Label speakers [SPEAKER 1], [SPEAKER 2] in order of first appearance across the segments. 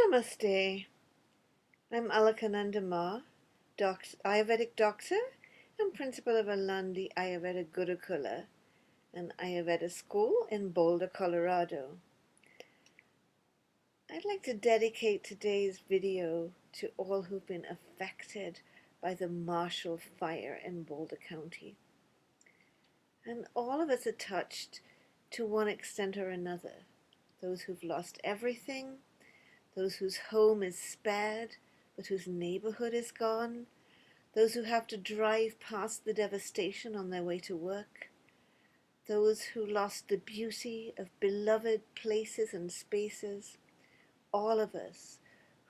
[SPEAKER 1] Namaste. I'm Alakananda Ma, Ayurvedic doctor and principal of Alandi Ayurveda Gurukula, an Ayurveda school in Boulder, Colorado. I'd like to dedicate today's video to all who've been affected by the martial fire in Boulder County. And all of us are touched to one extent or another. Those who've lost everything, those whose home is spared, but whose neighborhood is gone, those who have to drive past the devastation on their way to work, those who lost the beauty of beloved places and spaces, all of us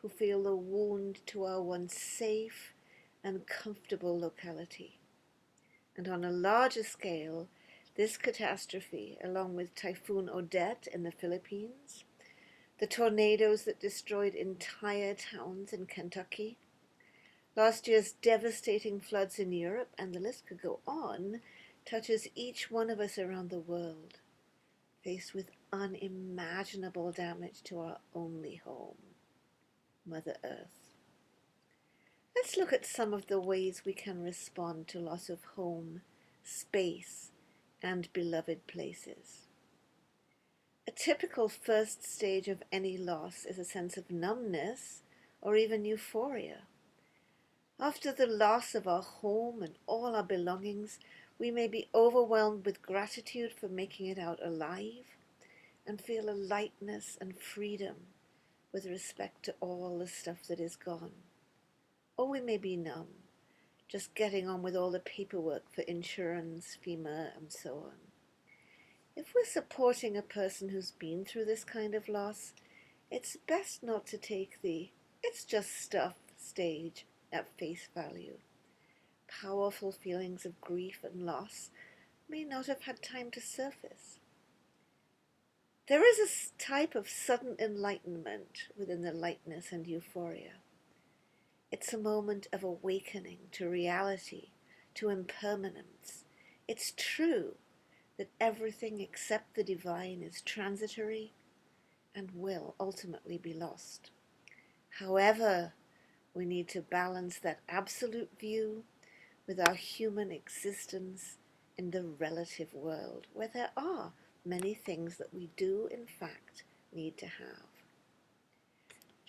[SPEAKER 1] who feel the wound to our once safe and comfortable locality. And on a larger scale, this catastrophe, along with Typhoon Odette in the Philippines, the tornadoes that destroyed entire towns in Kentucky, last year's devastating floods in Europe, and the list could go on, touches each one of us around the world, faced with unimaginable damage to our only home, Mother Earth. Let's look at some of the ways we can respond to loss of home, space, and beloved places. A typical first stage of any loss is a sense of numbness or even euphoria. After the loss of our home and all our belongings, we may be overwhelmed with gratitude for making it out alive and feel a lightness and freedom with respect to all the stuff that is gone. Or we may be numb, just getting on with all the paperwork for insurance, FEMA, and so on. If we're supporting a person who's been through this kind of loss, it's best not to take the "it's just stuff" stage at face value. Powerful feelings of grief and loss may not have had time to surface. There is a type of sudden enlightenment within the lightness and euphoria. It's a moment of awakening to reality, to impermanence. It's true that everything except the divine is transitory and will ultimately be lost. However, we need to balance that absolute view with our human existence in the relative world, where there are many things that we do, in fact, need to have.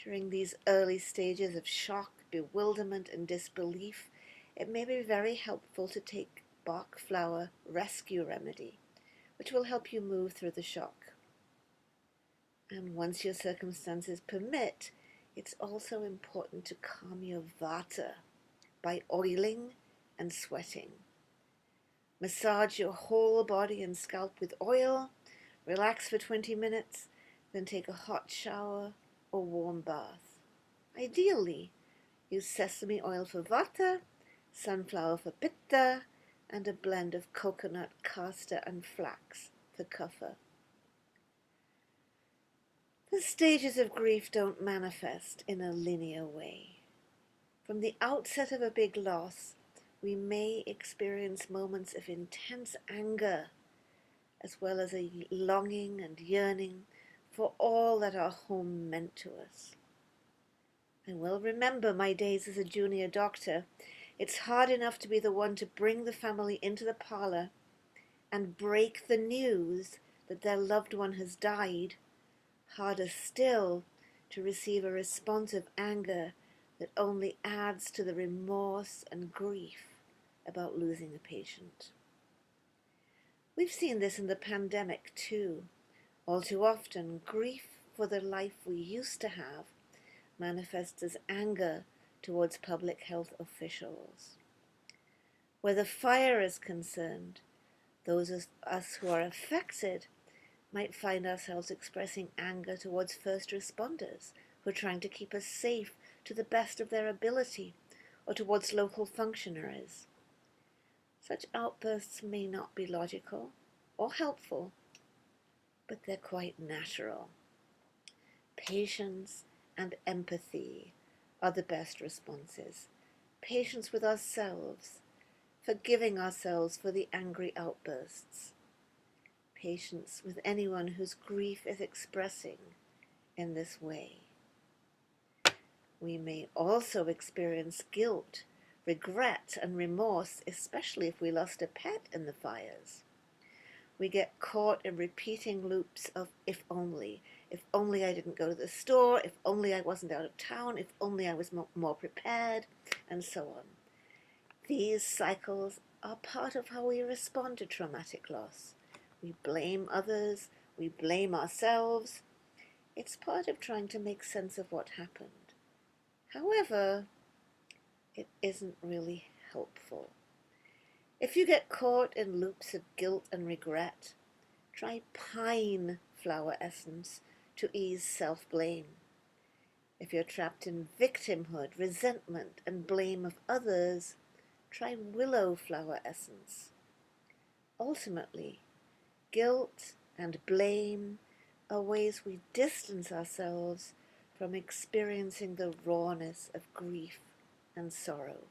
[SPEAKER 1] During these early stages of shock, bewilderment, and disbelief, it may be very helpful to take Bach flower rescue remedy, which will help you move through the shock. And once your circumstances permit, it's also important to calm your vata by oiling and sweating. Massage your whole body and scalp with oil, relax for 20 minutes, then take a hot shower or warm bath. Ideally, use sesame oil for vata, sunflower for pitta, and a blend of coconut, castor, and flax for kapha. The stages of grief don't manifest in a linear way. From the outset of a big loss, we may experience moments of intense anger, as well as a longing and yearning for all that our home meant to us. I will remember my days as a junior doctor. It's hard enough to be the one to bring the family into the parlor and break the news that their loved one has died. Harder still to receive a response of anger that only adds to the remorse and grief about losing a patient. We've seen this in the pandemic too. All too often, grief for the life we used to have manifests as anger towards public health officials. Where the fire is concerned, those of us who are affected might find ourselves expressing anger towards first responders who are trying to keep us safe to the best of their ability, or towards local functionaries. Such outbursts may not be logical or helpful, but they're quite natural. Patience and empathy are the best responses. Patience with ourselves, forgiving ourselves for the angry outbursts. Patience with anyone whose grief is expressing in this way. We may also experience guilt, regret, and remorse, especially if we lost a pet in the fires. We get caught in repeating loops of if only I didn't go to the store, if only I wasn't out of town, if only I was more prepared, and so on. These cycles are part of how we respond to traumatic loss. We blame others, we blame ourselves. It's part of trying to make sense of what happened. However, it isn't really helpful. If you get caught in loops of guilt and regret, try pine flower essence to ease self-blame. If you're trapped in victimhood, resentment, and blame of others, try willow flower essence. Ultimately, guilt and blame are ways we distance ourselves from experiencing the rawness of grief and sorrow.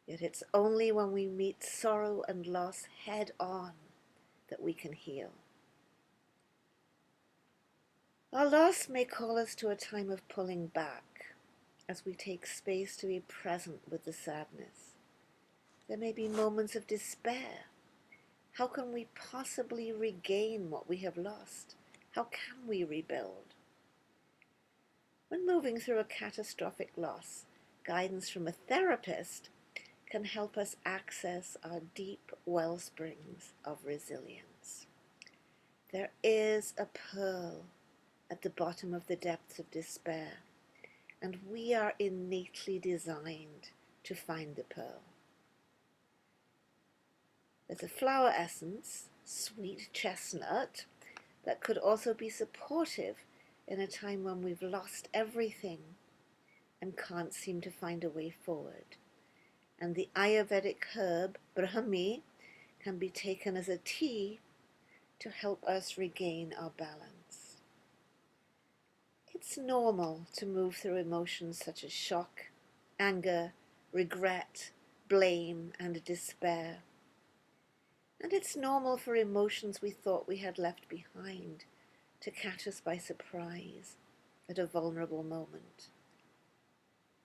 [SPEAKER 1] Yet it's only when we meet sorrow and loss head on that we can heal. Our loss may call us to a time of pulling back as we take space to be present with the sadness. There may be moments of despair. How can we possibly regain what we have lost? How can we rebuild? When moving through a catastrophic loss, guidance from a therapist can help us access our deep well springs of resilience. There is a pearl at the bottom of the depths of despair, and we are innately designed to find the pearl. There's a flower essence, sweet chestnut, that could also be supportive in a time when we've lost everything and can't seem to find a way forward. And the Ayurvedic herb, Brahmi, can be taken as a tea to help us regain our balance. It's normal to move through emotions such as shock, anger, regret, blame, and despair. And it's normal for emotions we thought we had left behind to catch us by surprise at a vulnerable moment.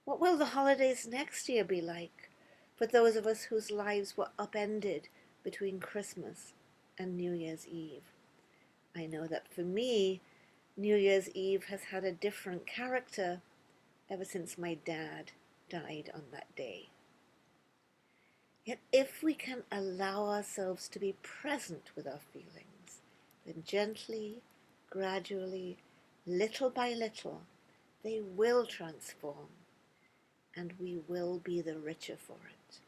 [SPEAKER 1] What will the holidays next year be like for those of us whose lives were upended between Christmas and New Year's Eve? I know that for me, New Year's Eve has had a different character ever since my dad died on that day. Yet if we can allow ourselves to be present with our feelings, then gently, gradually, little by little, they will transform, and we will be the richer for it.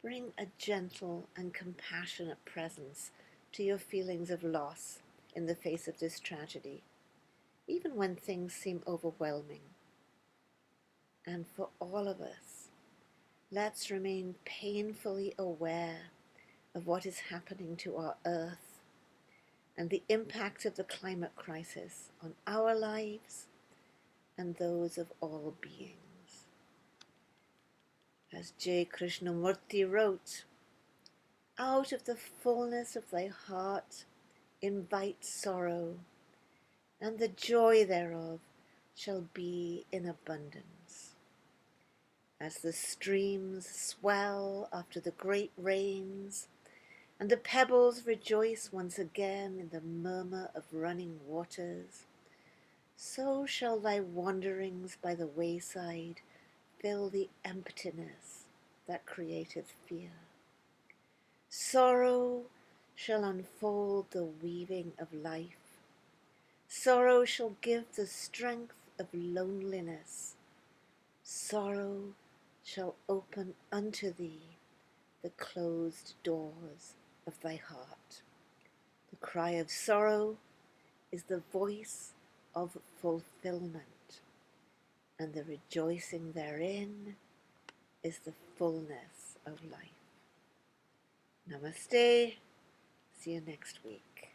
[SPEAKER 1] Bring a gentle and compassionate presence to your feelings of loss in the face of this tragedy, even when things seem overwhelming. And for all of us, let's remain painfully aware of what is happening to our earth and the impact of the climate crisis on our lives and those of all beings. As J. Krishnamurti wrote, "Out of the fullness of thy heart invite sorrow, and the joy thereof shall be in abundance. As the streams swell after the great rains, and the pebbles rejoice once again in the murmur of running waters, so shall thy wanderings by the wayside fill the emptiness that createth fear. Sorrow shall unfold the weaving of life. Sorrow shall give the strength of loneliness. Sorrow shall open unto thee the closed doors of thy heart. The cry of sorrow is the voice of fulfillment, and the rejoicing therein is the fullness of life." Namaste. See you next week.